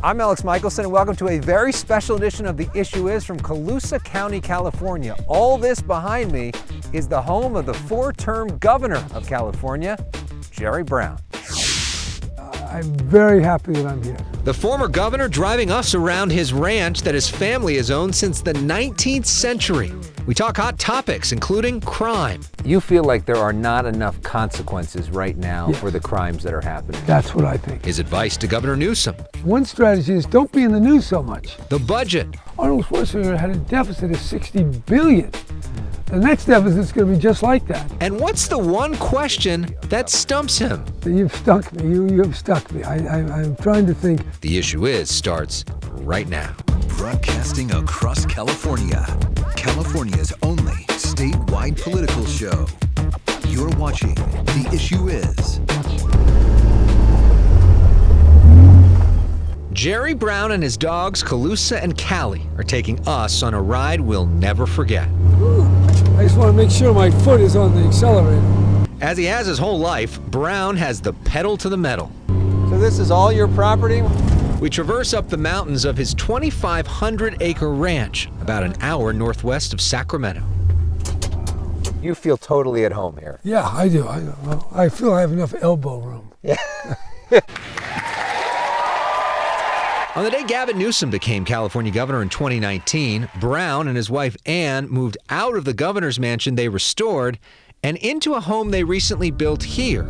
I'm Elex Michaelson, and welcome to a very special edition of The Issue Is from Colusa County, California. All this behind me is the home of the four-term governor of California, Jerry Brown. I'm very happy that I'm here. The former governor driving us around his ranch that his family has owned since the 19th century. We talk hot topics, including crime. You feel like there are not enough consequences right now for the crimes that are happening. That's what I think. His advice to Governor Newsom. One strategy is don't be in the news so much. The budget. Arnold Schwarzenegger had a deficit of $60 billion. The next deficit is going to be just like that. And what's the one question that stumps him? You've stuck me. You have stuck me. I'm trying to think. The Issue Is starts right now. Broadcasting across California, California's only statewide political show. You're watching The Issue Is. Jerry Brown and his dogs, Colusa and Callie, are taking us on a ride we'll never forget. I just want to make sure my foot is on the accelerator. As he has his whole life, Brown has the pedal to the metal. So this is all your property? We traverse up the mountains of his 2,500-acre ranch, about an hour northwest of Sacramento. You feel totally at home here. Yeah, I do. I feel I have enough elbow room. Yeah. On the day Gavin Newsom became California governor in 2019, Brown and his wife Ann moved out of the governor's mansion they restored and into a home they recently built here.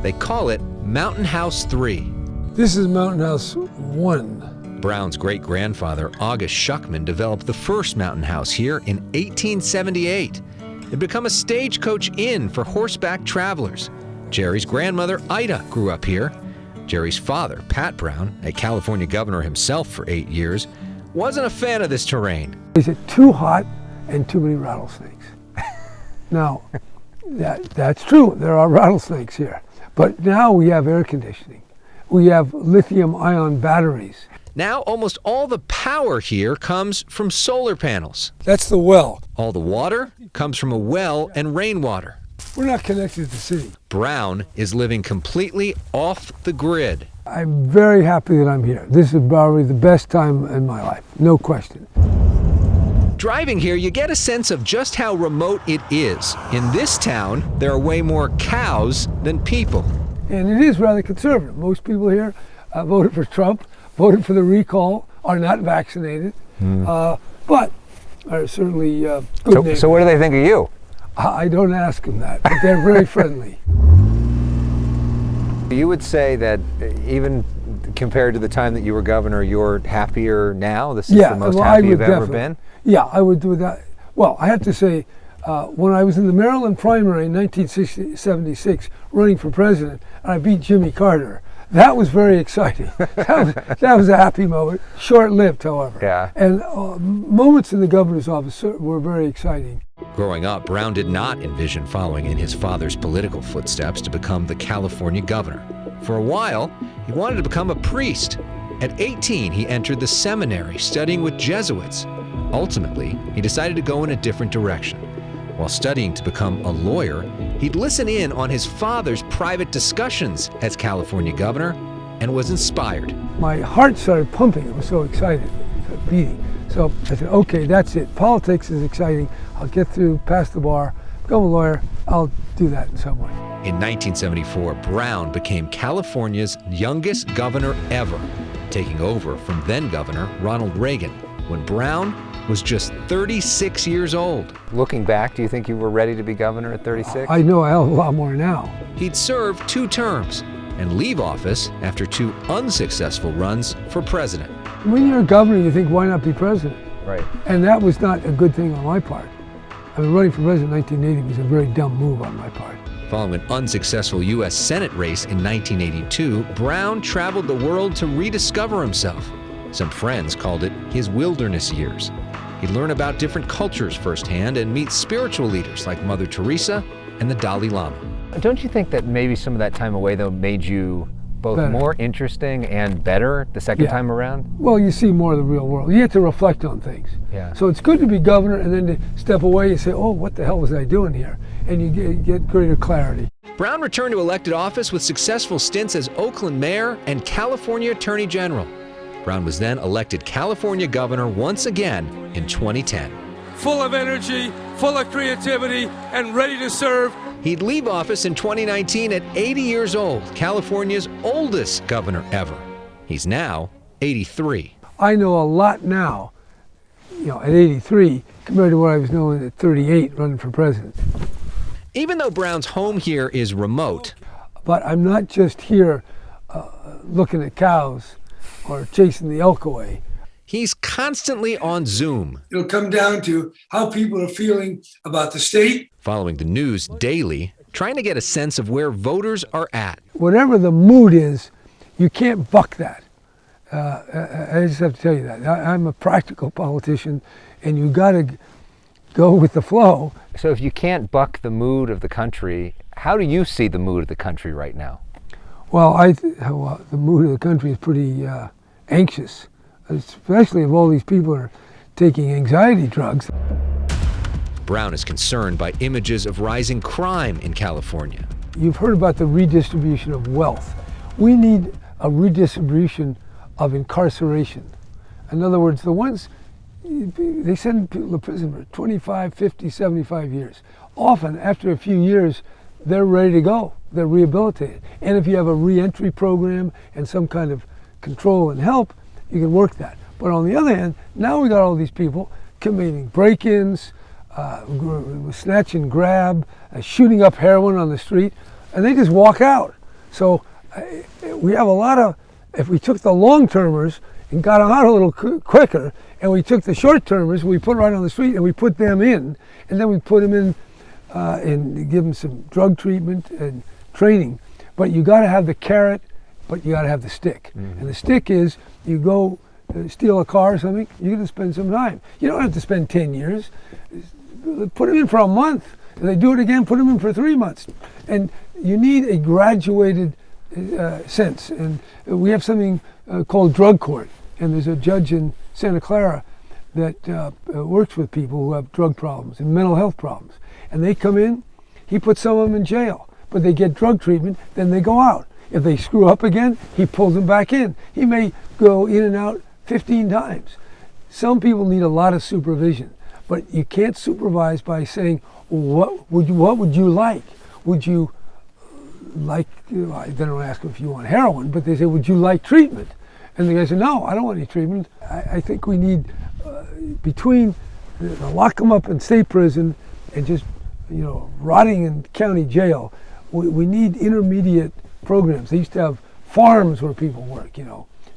They call it Mountain House 3. This is Mountain House 1. Brown's great-grandfather, August Schuckman, developed the first mountain house here in 1878. It had become a stagecoach inn for horseback travelers. Jerry's grandmother, Ida, grew up here. Jerry's father, Pat Brown, a California governor himself for 8 years, wasn't a fan of this terrain. Is it too hot and too many rattlesnakes? Now, that's true. There are rattlesnakes here. But now we have air conditioning. We have lithium-ion batteries. Now almost all the power here comes from solar panels. That's the well. All the water comes from a well and rainwater. We're not connected to the city. Brown is living completely off the grid. I'm very happy that I'm here. This is probably the best time in my life, no question. Driving here, you get a sense of just how remote it is. In this town, there are way more cows than people. And it is rather conservative. Most people here voted for Trump, voted for the recall, are not vaccinated, but are certainly good neighbors. So what do they think of you? I don't ask them that, but they're very friendly. You would say that even compared to the time that you were governor, you're happier now? This is the most happy you've ever been? Yeah, I would do that. Well, I have to say, when I was in the Maryland primary in 1976, running for president, and I beat Jimmy Carter, that was very exciting. That was a happy moment, short-lived, however. Yeah. And moments in the governor's office were very exciting. Growing up, Brown did not envision following in his father's political footsteps to become the California governor. For a while, he wanted to become a priest. At 18, he entered the seminary, studying with Jesuits. Ultimately, he decided to go in a different direction. While studying to become a lawyer, he'd listen in on his father's private discussions as California governor and was inspired. My heart started pumping. I was so excited, beating. So I said, okay, that's it. Politics is exciting. I'll get through, pass the bar, become a lawyer. I'll do that in some way. In 1974, Brown became California's youngest governor ever, taking over from then-Governor Ronald Reagan, when Brown was just 36 years old. Looking back, do you think you were ready to be governor at 36? I know a hell of a lot more now. He'd served 2 terms and leave office after 2 unsuccessful runs for president. When you're a governor, you think, why not be president? Right. And that was not a good thing on my part. I mean, running for president in 1980 was a very dumb move on my part. Following an unsuccessful U.S. Senate race in 1982, Brown traveled the world to rediscover himself. Some friends called it his wilderness years. He'd learn about different cultures firsthand and meet spiritual leaders like Mother Teresa and the Dalai Lama. Don't you think that maybe some of that time away, though, made you both more interesting and better the second time around? Well, you see more of the real world. You have to reflect on things. Yeah. So it's good to be governor and then to step away and say, oh, what the hell was I doing here? And you get greater clarity. Brown returned to elected office with successful stints as Oakland mayor and California Attorney General. Brown was then elected California governor once again in 2010. Full of energy, full of creativity, and ready to serve. He'd leave office in 2019 at 80 years old, California's oldest governor ever. He's now 83. I know a lot now, at 83, compared to what I was knowing at 38 running for president. Even though Brown's home here is remote, but I'm not just here looking at cows or chasing the elk away. he's constantly on Zoom. It'll come down to how people are feeling about the state. Following the news daily, trying to get a sense of where voters are at. Whatever the mood is, you can't buck that. I just have to tell you that. I'm a practical politician, and you got to go with the flow. So if you can't buck the mood of the country, how do you see the mood of the country right now? Well, the mood of the country is pretty anxious, especially if all these people are taking anxiety drugs. Brown is concerned by images of rising crime in California. You've heard about the redistribution of wealth. We need a redistribution of incarceration. In other words, the ones, they send people to prison for 25, 50, 75 years. Often, after a few years, they're ready to go. They're rehabilitated. And if you have a reentry program and some kind of control and help, you can work that. But on the other hand, now we got all these people committing break-ins, snatch and grab, shooting up heroin on the street, and they just walk out. So we have a lot of, if we took the long-termers and got them out a little quicker, and we took the short-termers, we put right on the street and we put them in, and then we put them in and give them some drug treatment and training. But you got to have the carrot, but you got to have the stick. Mm-hmm. And the stick is, you go steal a car or something, you're going to spend some time. You don't have to spend 10 years. Put them in for a month. If they do it again, put them in for 3 months. And you need a graduated sense. And we have something called drug court. And there's a judge in Santa Clara that works with people who have drug problems and mental health problems. And they come in, he puts some of them in jail, but they get drug treatment, then they go out. If they screw up again, he pulls them back in. He may go in and out 15 times. Some people need a lot of supervision, but you can't supervise by saying, what would you like? Would you like, I don't ask them if you want heroin, but they say, would you like treatment? And the guy said, no, I don't want any treatment. I think we need, between lock them up in state prison and just, rotting in county jail, we need intermediate programs. They used to have farms where people work,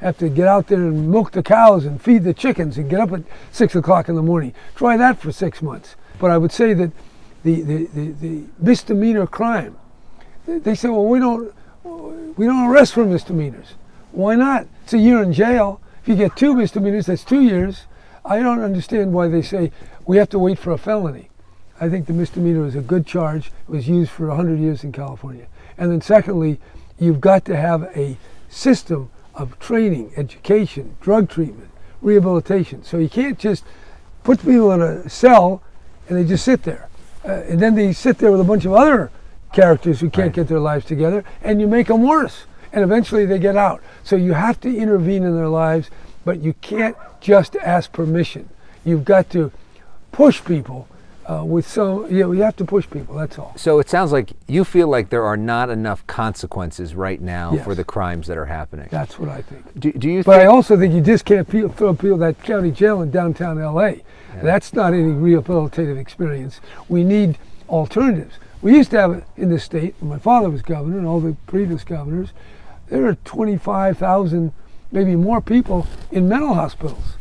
have to get out there and milk the cows and feed the chickens and get up at 6 o'clock in the morning. Try that for 6 months. But I would say that the misdemeanor crime, they say, well, we don't arrest for misdemeanors. Why not? It's a year in jail. If you get 2 misdemeanors, that's 2 years. I don't understand why they say we have to wait for a felony. I think the misdemeanor is a good charge. It was used for 100 years in California. And then secondly, you've got to have a system of training, education, drug treatment, rehabilitation. So you can't just put people in a cell and they just sit there. And then they sit there with a bunch of other characters who can't get their lives together, and you make them worse. And eventually they get out. So you have to intervene in their lives, but you can't just ask permission. You've got to push people we have to push people, that's all. So it sounds like you feel like there are not enough consequences right now Yes. for the crimes that are happening. That's what I think. Do you But I also think you just can't throw people that county jail in downtown LA. Yeah. That's not any rehabilitative experience. We need alternatives. We used to have it in this state, when my father was governor and all the previous governors, there are 25,000, maybe more people in mental hospitals.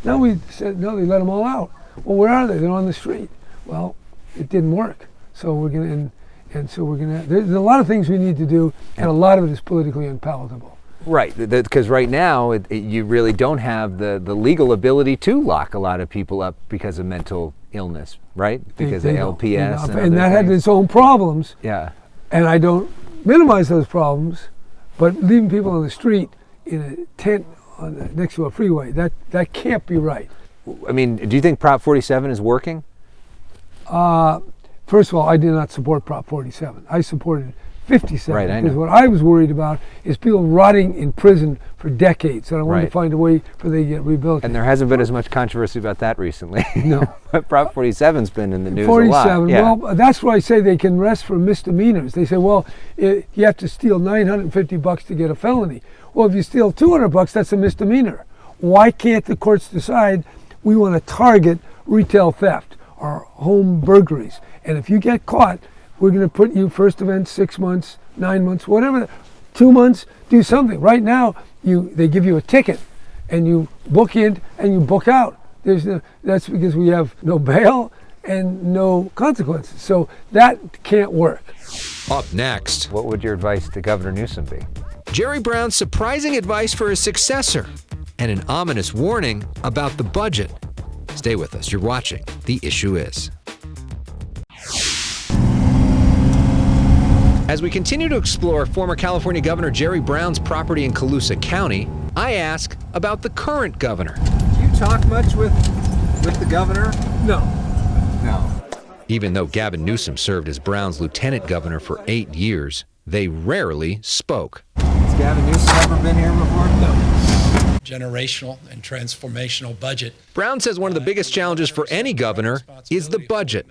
Now we said, no, they let them all out. Well, where are they? They're on the street. Well, it didn't work. So we're going to, there's a lot of things we need to do, and a lot of it is politically unpalatable. Right, because right now you really don't have the legal ability to lock a lot of people up because of mental illness, right? Because of LPS and that had its own problems. Yeah. And I don't minimize those problems, but leaving people on the street in a tent next to a freeway, that can't be right. I mean, do you think Prop 47 is working? First of all, I did not support Prop 47. I supported 57. Right, I know. Because what I was worried about is people rotting in prison for decades, and I wanted to Right. find a way for they to get rehabilitated. And there hasn't been as much controvery about that recently. No. But Prop 47's been in the news 47. a lot. Yeah. Well, that's why I say they can rest for misdemeanors. They say, well, you have to steal $950 to get a felony. Well, if you steal $200, that's a misdemeanor. Why can't the courts decide we want to target retail theft or home burglaries? And if you get caught, we're going to put you first offense 6 months, 9 months, whatever, 2 months, do something. Right now, they give you a ticket and you book in and you book out. That's because we have no bail and no consequences. So that can't work. Up next, What would your advice to Governor Newsom be? Jerry Brown's surprising advice for his successor and an ominous warning about the budget. Stay with us. You're watching The Issue Is. As we continue to explore former California Governor Jerry Brown's property in Colusa County, I ask about the current governor. Do you talk much with the governor? No. No. Even though Gavin Newsom served as Brown's lieutenant governor for 8 years, they rarely spoke. Has Gavin Newsom ever been here before? No. Generational and transformational budget. Brown says one of the biggest challenges for any governor is the budget.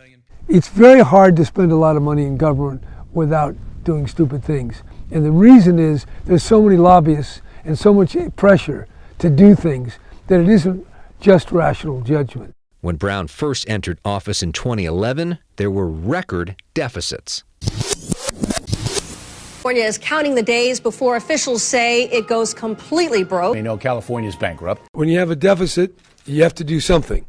It's very hard to spend a lot of money in government without doing stupid things. And the reason is there's so many lobbyists and so much pressure to do things that it isn't just rational judgment. When Brown first entered office in 2011, there were record deficits. California is counting the days before officials say it goes completely broke. We know California's bankrupt. When you have a deficit, you have to do something.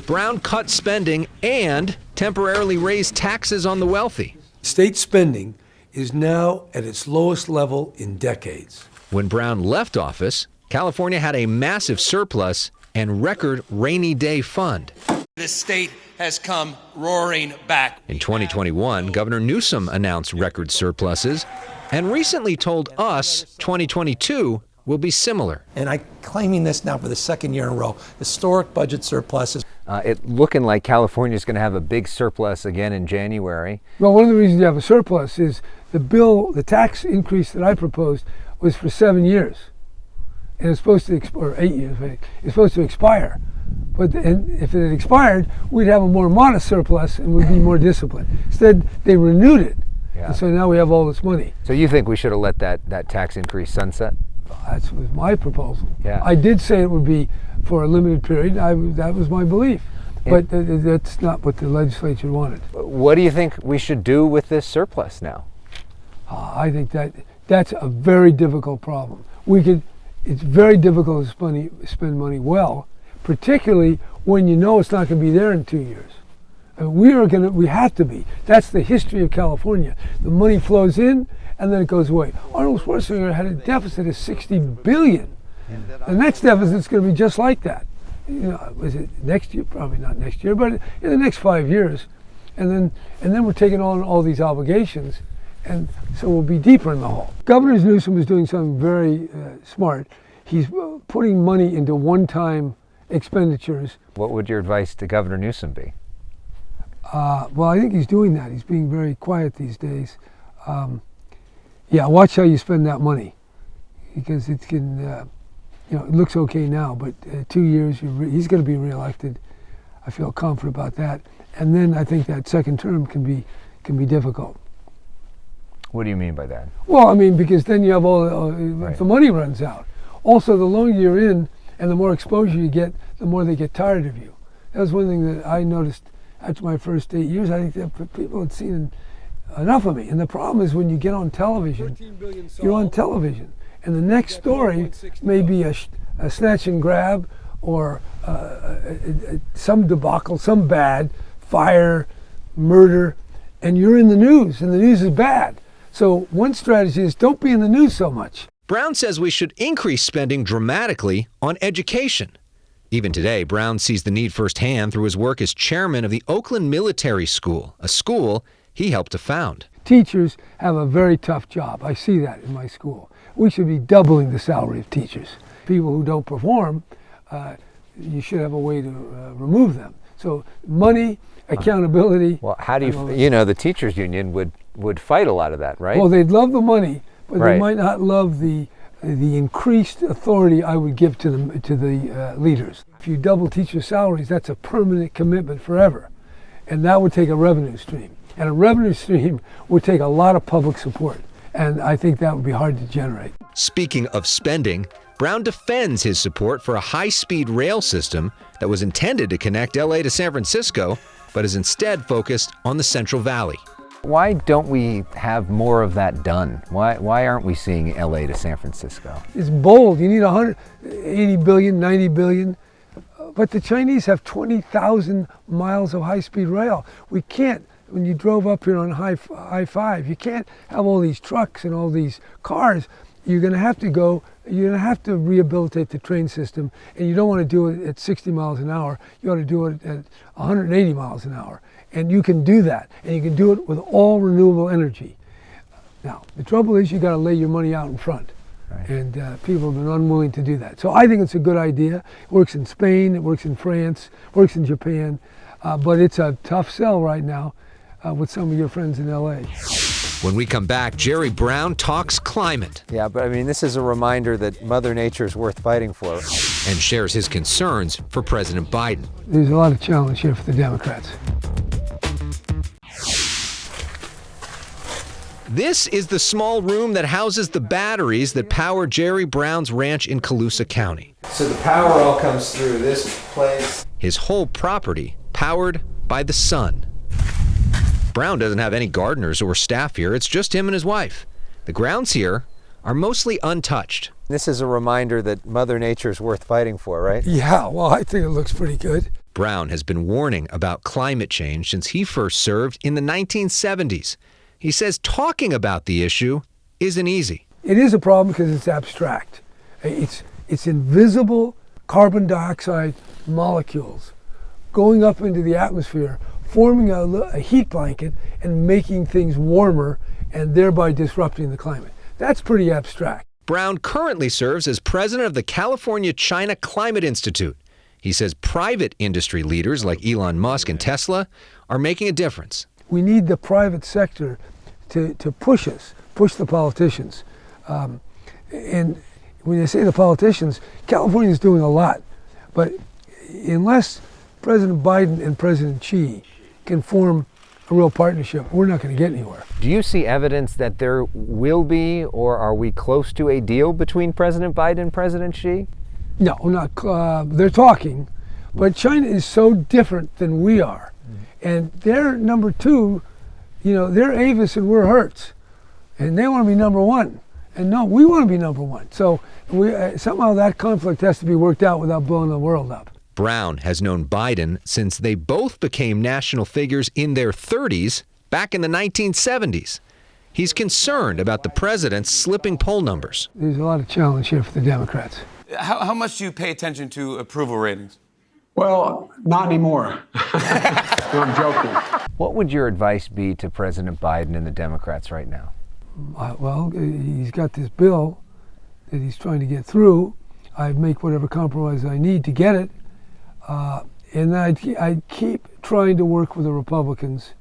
Brown cut spending and temporarily raised taxes on the wealthy. State spending is now at its lowest level in decades. When Brown left office, California had a massive surplus and record rainy day fund. The state has come roaring back. In 2021, Governor Newsom announced record surpluses and recently told us 2022 will be similar. And I'm claiming this now for the second year in a row. Historic budget surpluses. It looking like California's going to have a big surplus again in January. Well, one of the reasons you have a surplus is the tax increase that I proposed was for 7 years. And it's supposed to or 8 years, it's supposed to expire. But if it had expired, we'd have a more modest surplus and we'd be more disciplined. Instead, they renewed it. Yeah. And so now we have all this money. So you think we should have let that tax increase sunset? That was my proposal. Yeah. I did say it would be for a limited period. That was my belief. But that's not what the legislature wanted. What do you think we should do with this surplus now? I think that's a very difficult problem. It's very difficult to spend money well, particularly when you know it's not going to be there in 2 years. And we have to be. That's the history of California. The money flows in and then it goes away. Arnold Schwarzenegger had a deficit of $60 billion. The next deficit is going to be just like that. Was it next year? Probably not next year, but in the next 5 years. And then we're taking on all these obligations, and so we'll be deeper in the hole. Governor Newsom is doing something very smart. He's putting money into one-time expenditures. What would your advice to Governor Newsom be? Well, I think he's doing that. He's being very quiet these days. Watch how you spend that money, because it can. It looks okay now, but 2 years, he's going to be reelected. I feel confident about that. And then I think that second term can be difficult. What do you mean by that? Well, I mean, because then you have Right. the money runs out. Also, the longer you're in and the more exposure you get, the more they get tired of you. That was one thing that I noticed after my first 8 years. I think that people had seen enough of me. And the problem is when you get on television, you're on television. And the next story may be a snatch and grab or some debacle, some bad, fire, murder, and you're in the news, and the news is bad. So one strategy is don't be in the news so much. Brown says we should increase spending dramatically on education. Even today, Brown sees the need firsthand through his work as chairman of the Oakland Military School, a school he helped to found. Teachers have a very tough job. I see that in my school. We should be doubling the salary of teachers. People who don't perform, you should have a way to remove them. So money, accountability. Well, how do you know, the teachers union would fight a lot of that, right? Well, they'd love the money, but Right. they might not love the increased authority I would give to the leaders. If you double teacher salaries, that's a permanent commitment forever. And that would take a revenue stream. And a revenue stream would take a lot of public support. And I think that would be hard to generate. Speaking of spending, Brown defends his support for a high-speed rail system that was intended to connect LA to San Francisco, but is instead focused on the Central Valley. Why don't we have more of that done? Why aren't we seeing LA to San Francisco? It's bold. You need 180 billion, 90 billion. But the Chinese have 20,000 miles of high-speed rail. We can't, when you drove up here on I-5, you can't have all these trucks and all these cars. You're going to have to rehabilitate the train system, and you don't want to do it at 60 miles an hour. You ought to do it at 180 miles an hour. And you can do that, and you can do it with all renewable energy. Now, the trouble is you got to lay your money out in front. Right. And people have been unwilling to do that. So I think it's a good idea. It works in Spain, it works in France, it works in Japan, but it's a tough sell right now with some of your friends in LA. When we come back, Jerry Brown talks climate. Yeah, but I mean, this is a reminder that Mother Nature is worth fighting for. And shares his concerns for President Biden. There's a lot of challenge here for the Democrats. This is the small room that houses the batteries that power Jerry Brown's ranch in Colusa County. So the power all comes through this place. His whole property powered by the sun. Brown doesn't have any gardeners or staff here. It's just him and his wife. The grounds here are mostly untouched. This is a reminder that Mother Nature is worth fighting for, right? Yeah, well, I think it looks pretty good. Brown has been warning about climate change since he first served in the 1970s. He says talking about the issue isn't easy. It is a problem because it's abstract. It's invisible carbon dioxide molecules going up into the atmosphere, forming a heat blanket and making things warmer and thereby disrupting the climate. That's pretty abstract. Brown currently serves as president of the California-China Climate Institute. He says private industry leaders like Elon Musk and Tesla are making a difference. We need the private sector to push us, push the politicians. And when you say the politicians, California is doing a lot. But unless President Biden and President Xi can form a real partnership, we're not going to get anywhere. Do you see evidence that there will be, or are we close to a deal between President Biden and President Xi? No, not. They're talking, but China is so different than we are. And they're number two, they're Avis and we're Hertz. And they want to be number one. And no, we want to be number one. So somehow that conflict has to be worked out without blowing the world up. Brown has known Biden since they both became national figures in their 30s back in the 1970s. He's concerned about the president's slipping poll numbers. There's a lot of challenge here for the Democrats. How much do you pay attention to approval ratings? Well, not anymore. No, I'm joking. What would your advice be to President Biden and the Democrats right now? Well, he's got this bill that he's trying to get through. I make whatever compromise I need to get it. And I keep trying to work with the Republicans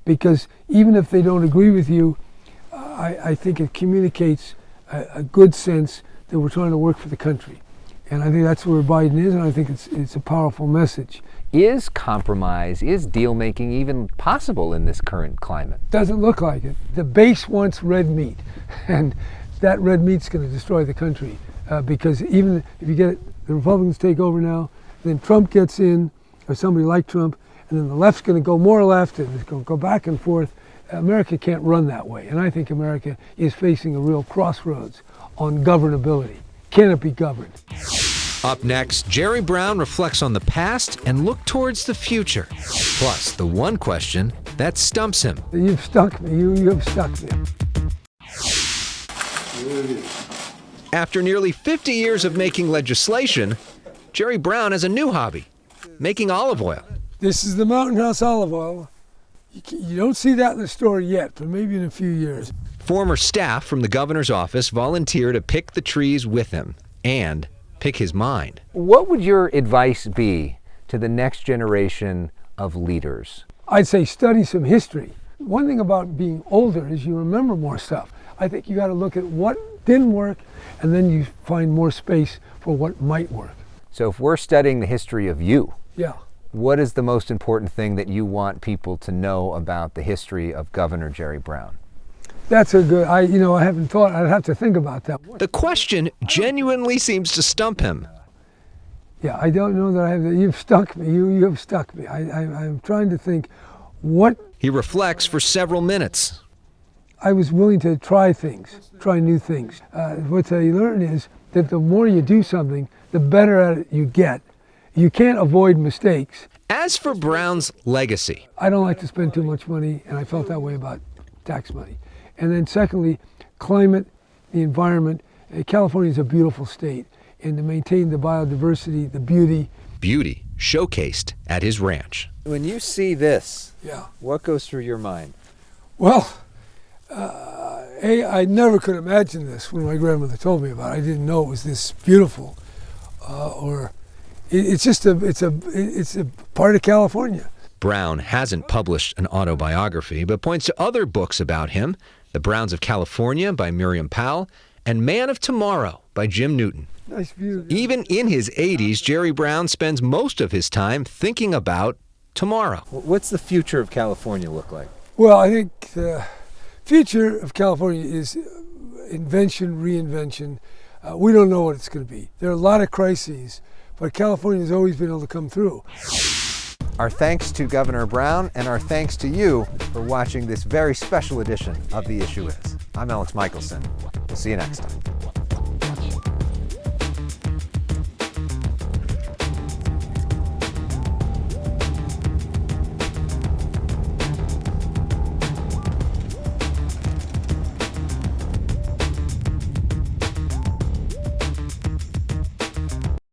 because even if they don't agree with you, I think it communicates a good sense that we're trying to work for the country. And I think that's where Biden is, and I think it's a powerful message. Is compromise, is deal-making even possible in this current climate? Doesn't look like it. The base wants red meat, and that red meat's going to destroy the country because even if you get the Republicans take over now, then Trump gets in, or somebody like Trump, and then the left's going to go more left, and it's going to go back and forth. America can't run that way, and I think America is facing a real crossroads on governability. Can it be governed? Up next, Jerry Brown reflects on the past and look towards the future. Plus, the one question that stumps him. You've stuck me. You have stuck me. After nearly 50 years of making legislation, Jerry Brown has a new hobby, making olive oil. This is the Mountain House olive oil. You don't see that in the store yet, but maybe in a few years. Former staff from the governor's office volunteer to pick the trees with him and pick his mind. What would your advice be to the next generation of leaders? I'd say study some history. One thing about being older is you remember more stuff. I think you got to look at what didn't work, and then you find more space for what might work. So if we're studying the history of you, Yeah. what is the most important thing that you want people to know about the history of Governor Jerry Brown? That's a good, I haven't thought, I'd have to think about that. The question genuinely seems to stump him. Yeah, I don't know that I have, you've stuck me, you have stuck me. I'm trying to think what. He reflects for several minutes. I was willing to try things, try new things. What I learned is that the more you do something, the better at it you get. You can't avoid mistakes. As for Brown's legacy, I don't like to spend too much money, and I felt that way about tax money. And then secondly, climate, the environment. California is a beautiful state, and to maintain the biodiversity, the beauty. Beauty showcased at his ranch. When you see this, Yeah. what goes through your mind? Well, I never could imagine this when my grandmother told me about it. I didn't know it was this beautiful, it's a part of California. Brown hasn't published an autobiography, but points to other books about him: The Browns of California by Miriam Powell and Man of Tomorrow by Jim Newton. Nice view. Even in his 80s, Jerry Brown spends most of his time thinking about tomorrow. What's the future of California look like? Well, I think the future of California is invention, reinvention. We don't know what it's going to be. There are a lot of crises, but California has always been able to come through. Our thanks to Governor Brown, and our thanks to you for watching this very special edition of The Issue Is. I'm Elex Michaelson. We'll see you next time.